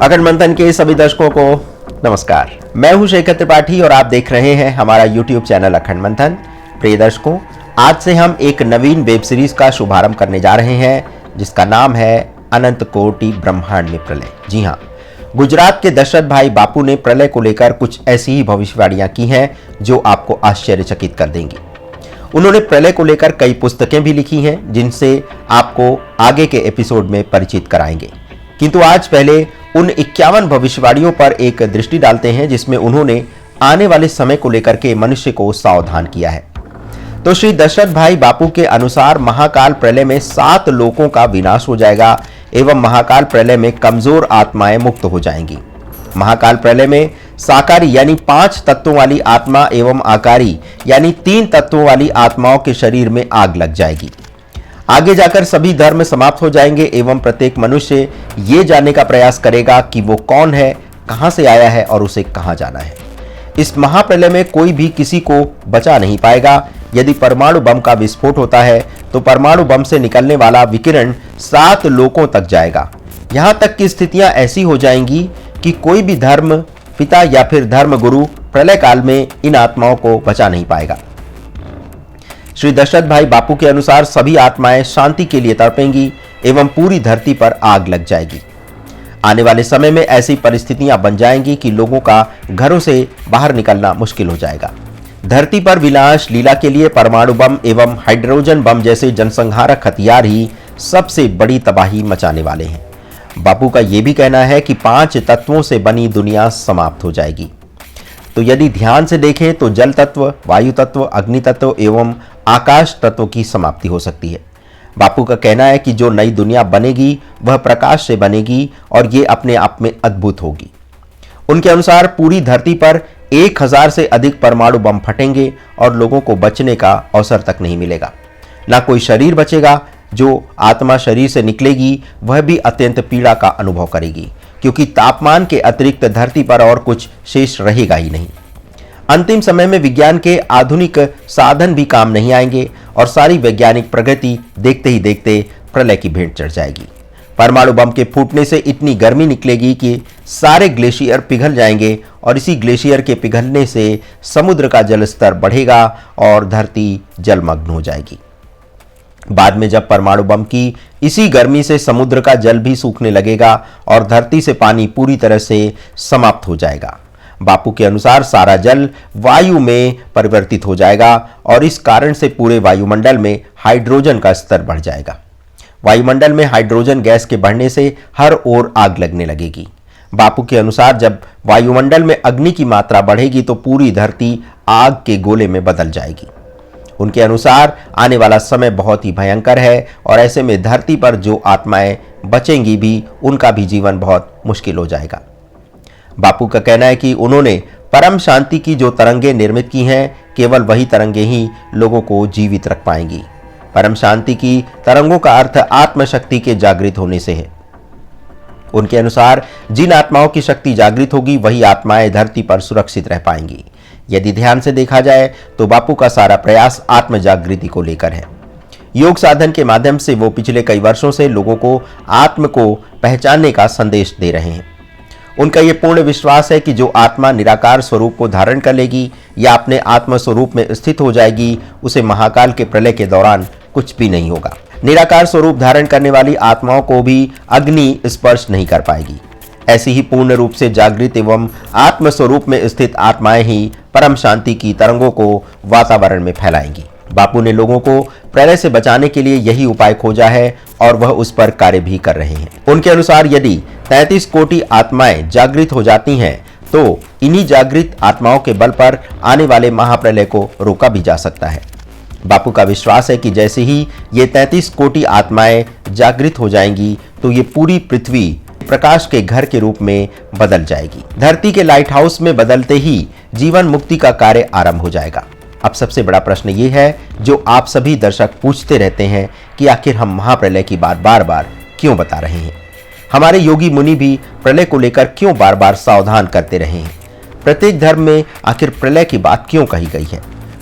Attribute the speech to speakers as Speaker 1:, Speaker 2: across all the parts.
Speaker 1: अखंड मंथन के सभी दर्शकों को नमस्कार। मैं हूं शेखर त्रिपाठी और आप देख रहे हैं हमारा यूट्यूब चैनल अखंड मंथन। प्रिय दर्शकों, आज से हम एक नवीन वेब सीरीज का शुभारंभ करने जा रहे हैं जिसका नाम है अनंत कोटि ब्रह्मांड में प्रलय। जी हां, गुजरात के दशरथ भाई बापू ने प्रलय को लेकर कुछ ऐसी ही भविष्यवाणियां की हैं जो आपको आश्चर्यचकित कर देंगी। उन्होंने प्रलय को लेकर कई पुस्तकें भी लिखी हैं जिनसे आपको आगे के एपिसोड में परिचित कराएंगे, किंतु आज पहले उन 51 भविष्यवाणियों पर एक दृष्टि डालते हैं जिसमें उन्होंने आने वाले समय को लेकर के मनुष्य को सावधान किया है। तो श्री दशरथ भाई बापू के अनुसार महाकाल प्रलय में 7 लोकों का विनाश हो जाएगा एवं महाकाल प्रलय में कमजोर आत्माएं मुक्त हो जाएंगी। महाकाल प्रलय में साकारी यानी 5 तत्वों वाली आत्मा एवं आकारी यानी 3 तत्वों वाली आत्माओं के शरीर में आग लग जाएगी। आगे जाकर सभी धर्म समाप्त हो जाएंगे एवं प्रत्येक मनुष्य ये जानने का प्रयास करेगा कि वो कौन है, कहां से आया है और उसे कहां जाना है। इस महाप्रलय में कोई भी किसी को बचा नहीं पाएगा। यदि परमाणु बम का विस्फोट होता है तो परमाणु बम से निकलने वाला विकिरण 7 लोकों तक जाएगा। यहां तक की स्थितियां ऐसी हो जाएंगी कि कोई भी धर्म पिता या फिर धर्म गुरु प्रलय काल में इन आत्माओं को बचा नहीं पाएगा। श्री दशरथ भाई बापू के अनुसार सभी आत्माएं शांति के लिए तड़पेंगी एवं पूरी धरती पर आग लग जाएगी। आने वाले समय में ऐसी परिस्थितियां बन जाएंगी कि लोगों का घरों से बाहर निकलना मुश्किल हो जाएगा। धरती पर विनाश लीला के लिए परमाणु बम एवं हाइड्रोजन बम जैसे जनसंहारक हथियार ही सबसे बड़ी तबाही मचाने वाले हैं। बापू का यह भी कहना है कि 5 तत्वों से बनी दुनिया समाप्त हो जाएगी। तो यदि ध्यान से देखें तो जल तत्व, वायु तत्व, अग्नि तत्व एवं आकाश तत्व की समाप्ति हो सकती है। बापू का कहना है कि जो नई दुनिया बनेगी वह प्रकाश से बनेगी और ये अपने आप में अद्भुत होगी। उनके अनुसार पूरी धरती पर 1000 से अधिक परमाणु बम फटेंगे और लोगों को बचने का अवसर तक नहीं मिलेगा। ना कोई शरीर बचेगा। जो आत्मा शरीर से निकलेगी वह भी अत्यंत पीड़ा का अनुभव करेगी, क्योंकि तापमान के अतिरिक्त धरती पर और कुछ शेष रहेगा ही नहीं। अंतिम समय में विज्ञान के आधुनिक साधन भी काम नहीं आएंगे और सारी वैज्ञानिक प्रगति देखते ही देखते प्रलय की भेंट चढ़ जाएगी। परमाणु बम के फूटने से इतनी गर्मी निकलेगी कि सारे ग्लेशियर पिघल जाएंगे और इसी ग्लेशियर के पिघलने से समुद्र का जल स्तर बढ़ेगा और धरती जलमग्न हो जाएगी। बाद में जब परमाणु बम की इसी गर्मी से समुद्र का जल भी सूखने लगेगा और धरती से पानी पूरी तरह से समाप्त हो जाएगा। बापू के अनुसार सारा जल वायु में परिवर्तित हो जाएगा और इस कारण से पूरे वायुमंडल में हाइड्रोजन का स्तर बढ़ जाएगा। वायुमंडल में हाइड्रोजन गैस के बढ़ने से हर ओर आग लगने लगेगी। बापू के अनुसार जब वायुमंडल में अग्नि की मात्रा बढ़ेगी तो पूरी धरती आग के गोले में बदल जाएगी। उनके अनुसार आने वाला समय बहुत ही भयंकर है और ऐसे में धरती पर जो आत्माएं बचेंगी भी उनका भी जीवन बहुत मुश्किल हो जाएगा। बापू का कहना है कि उन्होंने परम शांति की जो तरंगें निर्मित की हैं, केवल वही तरंगें ही लोगों को जीवित रख पाएंगी। परम शांति की तरंगों का अर्थ आत्मशक्ति के जागृत होने से है। उनके अनुसार जिन आत्माओं की शक्ति जागृत होगी वही आत्माएं धरती पर सुरक्षित रह पाएंगी। यदि ध्यान से देखा जाए तो बापू का सारा प्रयास आत्म जागृति को लेकर है। योग साधन के माध्यम से वो पिछले कई वर्षों से लोगों को आत्म को पहचानने का संदेश दे रहे हैं। उनका ये पूर्ण विश्वास है कि जो आत्मा निराकार स्वरूप को धारण कर लेगी या अपने आत्म स्वरूप में स्थित हो जाएगी, उसे महाकाल के प्रलय के दौरान कुछ भी नहीं होगा। निराकार स्वरूप धारण करने वाली आत्माओं को भी अग्नि स्पर्श नहीं कर पाएगी। ऐसी ही पूर्ण रूप से जागृत एवं आत्म स्वरूप में स्थित आत्माएं ही परम शांति की तरंगों को वातावरण में फैलाएंगी। बापू ने लोगों को प्रलय से बचाने के लिए यही उपाय खोजा है और वह उस पर कार्य भी कर रहे हैं। उनके अनुसार यदि 33 कोटि आत्माएं जागृत हो जाती हैं तो इन्हीं जागृत आत्माओं के बल पर आने वाले महाप्रलय को रोका भी जा सकता है। बापू का विश्वास है कि जैसे ही ये 33 कोटि आत्माएं जागृत हो जाएंगी तो ये पूरी पृथ्वी प्रकाश के घर के रूप में बदल जाएगी। धरती के लाइट हाउस में बदलते ही जीवन मुक्ति का कार्य आरंभ हो जाएगा। अब सबसे बड़ा प्रश्न ये है जो आप सभी दर्शक पूछते रहते हैं कि आखिर हम महाप्रलय की बात बार बार क्यों बता रहे हैं। हमारे योगी मुनि भी प्रलय को लेकर क्यों बार बार सावधान करते रहे हैं। प्रत्येक धर्म में आखिर प्रलय की बात क्यों कही गई है।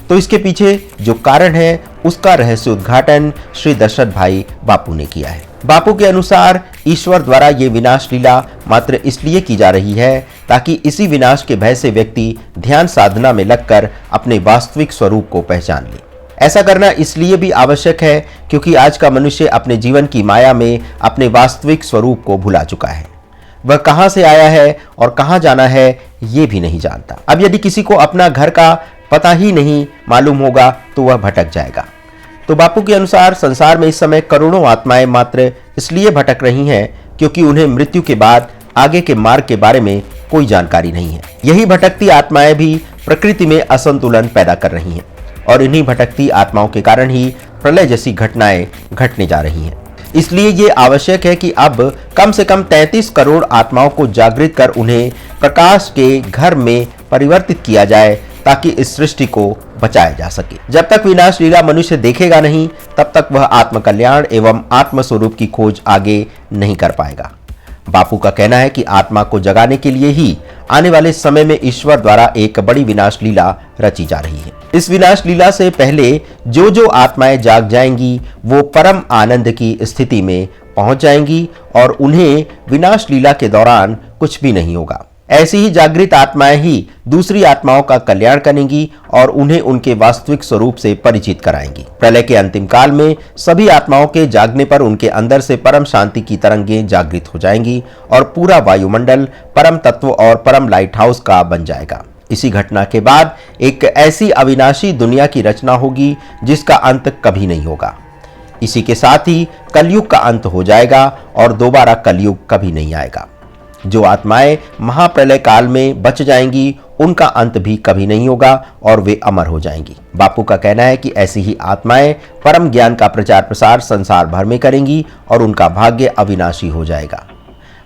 Speaker 1: तो इसके पीछे जो कारण है उसका रहस्य उद्घाटन श्री दशरथ भाई बापू ने किया है। बापू के अनुसार ईश्वर द्वारा ये विनाश लीला मात्र इसलिए की जा रही है ताकि इसी विनाश के भय से व्यक्ति ध्यान साधना में लगकर अपने वास्तविक स्वरूप को पहचान ले। ऐसा करना इसलिए भी आवश्यक है क्योंकि आज का मनुष्य अपने जीवन की माया में अपने वास्तविक स्वरूप को भुला चुका है। वह कहां से आया है और कहां जाना है ये भी नहीं जानता। अब यदि किसी को अपना घर का पता ही नहीं मालूम होगा तो वह भटक जाएगा। तो बापू के अनुसार संसार में इस समय करोड़ों आत्माएं मात्र इसलिए भटक रही हैं क्योंकि उन्हें मृत्यु के बाद आगे के मार्ग के बारे में कोई जानकारी नहीं है। यही भटकती आत्माएं भी प्रकृति में असंतुलन पैदा कर रही हैं और इन्हीं भटकती आत्माओं के कारण ही प्रलय जैसी घटनाएं घटने जा रही हैं। इसलिए ये आवश्यक है कि अब कम से कम 33 करोड़ आत्माओं को जागृत कर उन्हें प्रकाश के घर में परिवर्तित किया जाए ताकि इस सृष्टि को बचाया जा सके। जब तक विनाश लीला मनुष्य देखेगा नहीं तब तक वह आत्म कल्याण एवं आत्म स्वरूप की खोज आगे नहीं कर पाएगा। बापू का कहना है कि आत्मा को जगाने के लिए ही आने वाले समय में ईश्वर द्वारा एक बड़ी विनाश लीला रची जा रही है। इस विनाश लीला से पहले जो आत्माएं जाग जाएंगी वो परम आनंद की स्थिति में पहुंच जाएंगी और उन्हें विनाश लीला के दौरान कुछ भी नहीं होगा। ऐसी ही जागृत आत्माएं ही दूसरी आत्माओं का कल्याण करेंगी और उन्हें उनके वास्तविक स्वरूप से परिचित कराएंगी। प्रलय के अंतिम काल में सभी आत्माओं के जागने पर उनके अंदर से परम शांति की तरंगें जागृत हो जाएंगी और पूरा वायुमंडल परम तत्व और परम लाइट हाउस का बन जाएगा। इसी घटना के बाद एक ऐसी अविनाशी दुनिया की रचना होगी जिसका अंत कभी नहीं होगा। इसी के साथ ही कलयुग का अंत हो जाएगा और दोबारा कलयुग कभी नहीं आएगा। जो आत्माएं महाप्रलय काल में बच जाएंगी उनका अंत भी कभी नहीं होगा और वे अमर हो जाएंगी। बापू का कहना है कि ऐसी ही आत्माएं परम ज्ञान का प्रचार प्रसार संसार भर में करेंगी और उनका भाग्य अविनाशी हो जाएगा।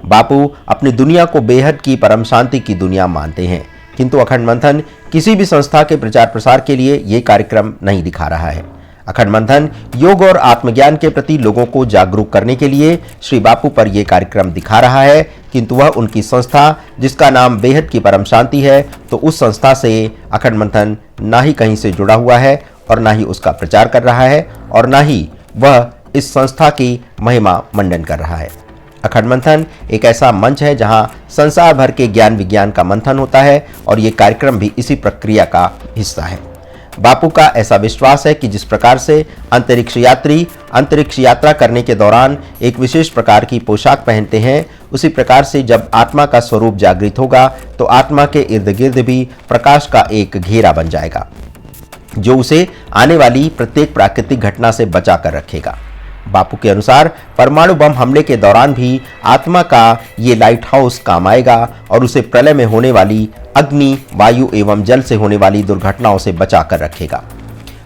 Speaker 1: बापू अपनी दुनिया को बेहद की परम शांति की दुनिया मानते हैं, किंतु अखंड मंथन किसी भी संस्था के प्रचार प्रसार के लिए ये कार्यक्रम नहीं दिखा रहा है। अखंड मंथन योग और आत्मज्ञान के प्रति लोगों को जागरूक करने के लिए श्री बापू पर यह कार्यक्रम दिखा रहा है, किंतु वह उनकी संस्था जिसका नाम बेहद की परम शांति है, तो उस संस्था से अखंड मंथन ना ही कहीं से जुड़ा हुआ है और ना ही उसका प्रचार कर रहा है और ना ही वह इस संस्था की महिमा मंडन कर रहा है। अखंड मंथन एक ऐसा मंच है जहां संसार भर के ज्ञान विज्ञान का मंथन होता है और ये कार्यक्रम भी इसी प्रक्रिया का हिस्सा है। बापू का ऐसा विश्वास है कि जिस प्रकार से अंतरिक्ष यात्री अंतरिक्ष यात्रा करने के दौरान एक विशेष प्रकार की पोशाक पहनते हैं, उसी प्रकार से जब आत्मा का स्वरूप जागृत होगा तो आत्मा के इर्द गिर्द भी प्रकाश का एक घेरा बन जाएगा जो उसे आने वाली प्रत्येक प्राकृतिक घटना से बचा कर रखेगा। बापू के अनुसार परमाणु बम हमले के दौरान भी आत्मा का ये लाइट हाउस काम आएगा और उसे प्रलय में होने वाली अग्नि, वायु एवं जल से होने वाली दुर्घटनाओं से बचा कर रखेगा।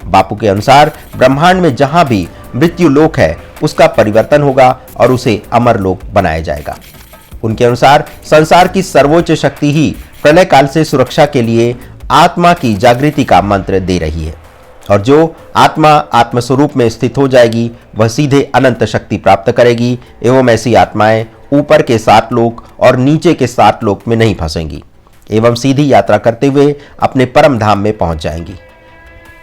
Speaker 1: बापू के अनुसार ब्रह्मांड में जहां भी मृत्यु लोक है उसका परिवर्तन होगा और उसे अमर लोक बनाया जाएगा। उनके अनुसार संसार की सर्वोच्च शक्ति ही प्रलय काल से सुरक्षा के लिए आत्मा की जागृति का मंत्र दे रही है और जो आत्मा आत्मस्वरूप में स्थित हो जाएगी वह सीधे अनंत शक्ति प्राप्त करेगी एवं ऐसी आत्माएं ऊपर के 7 लोक और नीचे के 7 लोक में नहीं फंसेंगी एवं सीधी यात्रा करते हुए अपने परम धाम में पहुंच जाएंगी।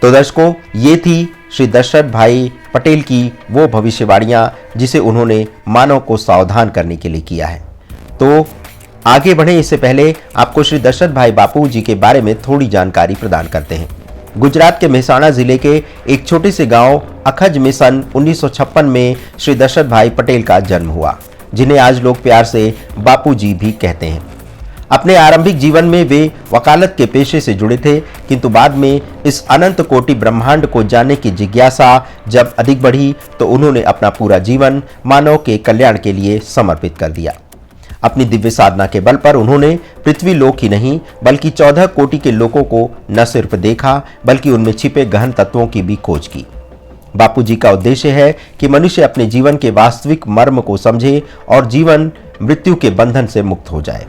Speaker 1: तो दर्शकों, ये थी श्री दशरथ भाई पटेल की वो भविष्यवाणियां जिसे उन्होंने मानव को सावधान करने के लिए किया है। तो आगे बढ़े इससे पहले आपको श्री दशरथ भाई बापू जी के बारे में थोड़ी जानकारी प्रदान करते हैं। गुजरात के मेहसाणा जिले के एक छोटे से गांव अखज में सन 1956 में श्री दशरथ भाई पटेल का जन्म हुआ, जिन्हें आज लोग प्यार से बापू जी भी कहते हैं। अपने आरंभिक जीवन में वे वकालत के पेशे से जुड़े थे, किंतु बाद में इस अनंत कोटि ब्रह्मांड को जानने की जिज्ञासा जब अधिक बढ़ी तो उन्होंने अपना पूरा जीवन मानव के कल्याण के लिए समर्पित कर दिया। अपनी दिव्य साधना के बल पर उन्होंने पृथ्वी लोक ही नहीं बल्कि 14 कोटि के लोगों को न सिर्फ देखा बल्कि उनमें छिपे गहन तत्वों की भी खोज की। बापू जी का उद्देश्य है कि मनुष्य अपने जीवन के वास्तविक मर्म को समझे और जीवन मृत्यु के बंधन से मुक्त हो जाए।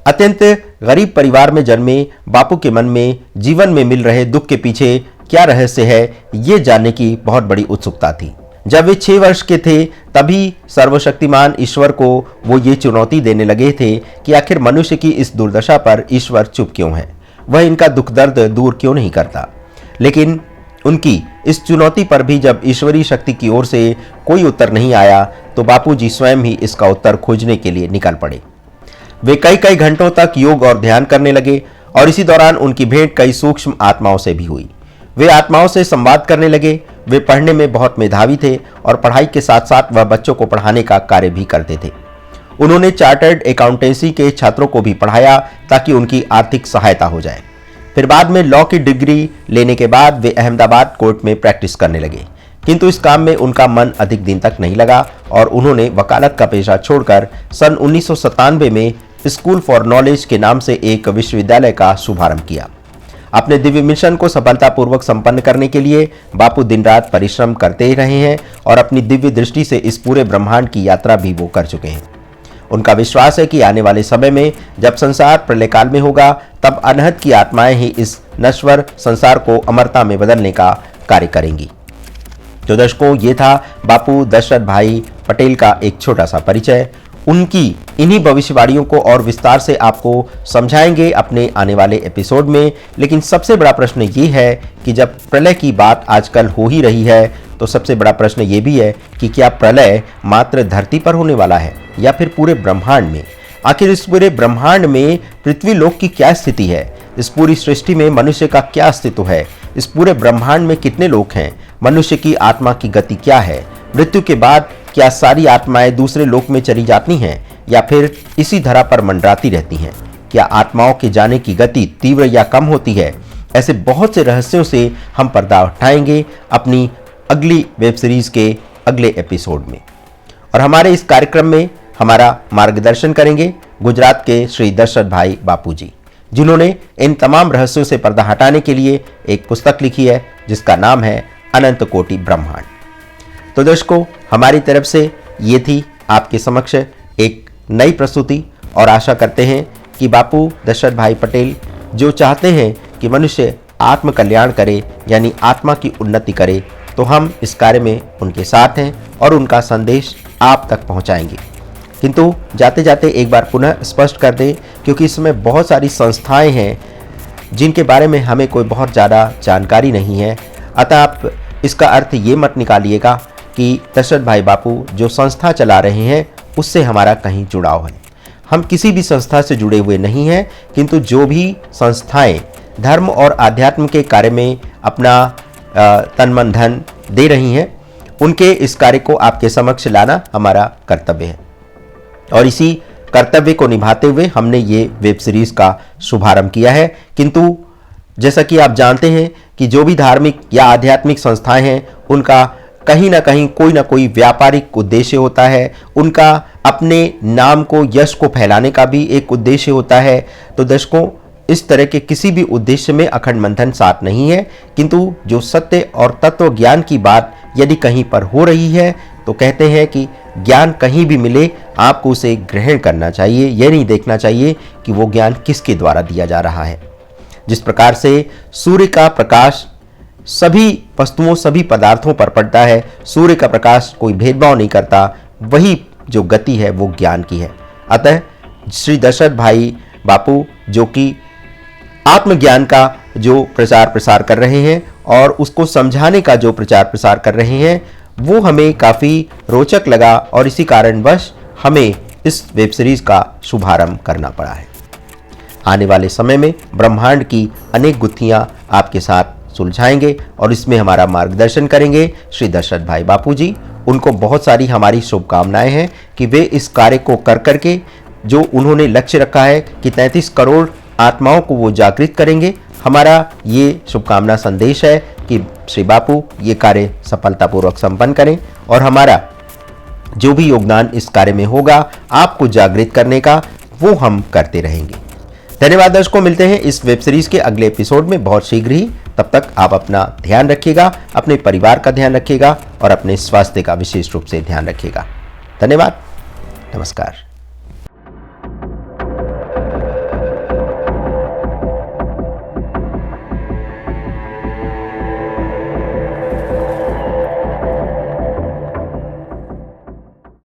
Speaker 1: अत्यंत गरीब परिवार में जन्मे बापू के मन में जीवन में मिल रहे दुख के पीछे क्या रहस्य है ये जानने की बहुत बड़ी उत्सुकता थी। जब वे 6 वर्ष के थे तभी सर्वशक्तिमान ईश्वर को वो ये चुनौती देने लगे थे कि आखिर मनुष्य की इस दुर्दशा पर ईश्वर चुप क्यों है, वह इनका दुख दर्द दूर क्यों नहीं करता। लेकिन उनकी इस चुनौती पर भी जब ईश्वरीय शक्ति की ओर से कोई उत्तर नहीं आया तो बापूजी स्वयं ही इसका उत्तर खोजने के लिए निकल पड़े। वे कई कई घंटों तक योग और ध्यान करने लगे और इसी दौरान उनकी भेंट कई सूक्ष्म आत्माओं से भी हुई। वे आत्माओं से संवाद करने लगे। वे पढ़ने में बहुत मेधावी थे और पढ़ाई के साथ साथ वह बच्चों को पढ़ाने का कार्य भी करते थे। उन्होंने चार्टर्ड अकाउंटेंसी के छात्रों को भी पढ़ाया ताकि उनकी आर्थिक सहायता हो जाए। फिर बाद में लॉ की डिग्री लेने के बाद वे अहमदाबाद कोर्ट में प्रैक्टिस करने लगे, किंतु इस काम में उनका मन अधिक दिन तक नहीं लगा और उन्होंने वकालत का पेशा छोड़कर सन 1997 में स्कूल फॉर नॉलेज के नाम से एक विश्वविद्यालय का शुभारंभ किया। अपने दिव्य मिशन को सफलतापूर्वक संपन्न करने के लिए बापू दिन रात परिश्रम करते ही रहे हैं और अपनी दिव्य दृष्टि से इस पूरे ब्रह्मांड की यात्रा भी वो कर चुके हैं। उनका विश्वास है कि आने वाले समय में जब संसार प्रलय काल में होगा तब अनहद की आत्माएं ही इस नश्वर संसार को अमरता में बदलने का कार्य करेंगी। तो दर्शकों, ये था बापू दशरथ भाई पटेल का एक छोटा सा परिचय। उनकी इन्हीं भविष्यवाणियों को और विस्तार से आपको समझाएंगे अपने आने वाले एपिसोड में। लेकिन सबसे बड़ा प्रश्न ये है कि जब प्रलय की बात आजकल हो ही रही है तो सबसे बड़ा प्रश्न ये भी है कि क्या प्रलय मात्र धरती पर होने वाला है या फिर पूरे ब्रह्मांड में? आखिर इस पूरे ब्रह्मांड में पृथ्वी लोक की क्या स्थिति है? इस पूरी सृष्टि में मनुष्य का क्या अस्तित्व है? इस पूरे ब्रह्मांड में कितने लोक हैं? मनुष्य की आत्मा की गति क्या है? मृत्यु के बाद क्या सारी आत्माएं दूसरे लोक में चली जाती हैं या फिर इसी धरा पर मंडराती रहती हैं? क्या आत्माओं के जाने की गति तीव्र या कम होती है? ऐसे बहुत से रहस्यों से हम पर्दा उठाएंगे अपनी अगली वेब सीरीज के अगले एपिसोड में। और हमारे इस कार्यक्रम में हमारा मार्गदर्शन करेंगे गुजरात के श्री दशरथ भाई बापूजी, जिन्होंने इन तमाम रहस्यों से पर्दा हटाने के लिए एक पुस्तक लिखी है जिसका नाम है अनंत कोटि ब्रह्मांड। तो दर्शकों, हमारी तरफ से ये थी आपके समक्ष एक नई प्रस्तुति और आशा करते हैं कि बापू दशरथ भाई पटेल जो चाहते हैं कि मनुष्य आत्म कल्याण करे यानी आत्मा की उन्नति करे, तो हम इस कार्य में उनके साथ हैं और उनका संदेश आप तक पहुंचाएंगे। किंतु जाते जाते एक बार पुनः स्पष्ट कर दें, क्योंकि इसमें बहुत सारी संस्थाएं हैं जिनके बारे में हमें कोई बहुत ज़्यादा जानकारी नहीं है। अतः आप इसका अर्थ ये मत निकालिएगा कि दशरथ भाई बापू जो संस्था चला रहे हैं उससे हमारा कहीं जुड़ाव है। हम किसी भी संस्था से जुड़े हुए नहीं हैं, किंतु जो भी संस्थाएं धर्म और आध्यात्म के कार्य में अपना तन मन धन दे रही हैं, उनके इस कार्य को आपके समक्ष लाना हमारा कर्तव्य है। और इसी कर्तव्य को निभाते हुए हमने ये वेब सीरीज का शुभारंभ किया है। किंतु जैसा कि आप जानते हैं कि जो भी धार्मिक या आध्यात्मिक संस्थाएं हैं उनका कहीं ना कहीं कोई ना कोई व्यापारिक उद्देश्य होता है, उनका अपने नाम को यश को फैलाने का भी एक उद्देश्य होता है। तो दर्शकों, इस तरह के किसी भी उद्देश्य में अखंड मंथन साथ नहीं है, किंतु जो सत्य और तत्व ज्ञान की बात यदि कहीं पर हो रही है तो कहते हैं कि ज्ञान कहीं भी मिले आपको उसे ग्रहण करना चाहिए। यह नहीं देखना चाहिए कि वो ज्ञान किसके द्वारा दिया जा रहा है। जिस प्रकार से सूर्य का प्रकाश सभी वस्तुओं सभी पदार्थों पर पड़ता है, सूर्य का प्रकाश कोई भेदभाव नहीं करता, वही जो गति है वो ज्ञान की है। अतः श्री दशरथ भाई बापू जो कि आत्मज्ञान का जो प्रचार प्रसार कर रहे हैं और उसको समझाने का जो प्रचार प्रसार कर रहे हैं वो हमें काफ़ी रोचक लगा और इसी कारणवश हमें इस वेब सीरीज का शुभारंभ करना पड़ा है। आने वाले समय में ब्रह्मांड की अनेक गुत्थियां आपके साथ सुलझाएंगे और इसमें हमारा मार्गदर्शन करेंगे श्री दशरथ भाई बापू जी। उनको बहुत सारी हमारी शुभकामनाएं हैं कि वे इस कार्य को कर करके जो उन्होंने लक्ष्य रखा है कि 33 करोड़ आत्माओं को वो जागृत करेंगे। हमारा ये शुभकामना संदेश है कि श्री बापू ये कार्य सफलतापूर्वक संपन्न करें और हमारा जो भी योगदान इस कार्य में होगा आपको जागृत करने का वो हम करते रहेंगे। धन्यवाद दर्शकों, मिलते हैं इस वेब सीरीज के अगले एपिसोड में बहुत शीघ्र ही। तब तक आप अपना ध्यान रखिएगा, अपने परिवार का ध्यान रखिएगा और अपने स्वास्थ्य का विशेष रूप से ध्यान रखिएगा। धन्यवाद, नमस्कार।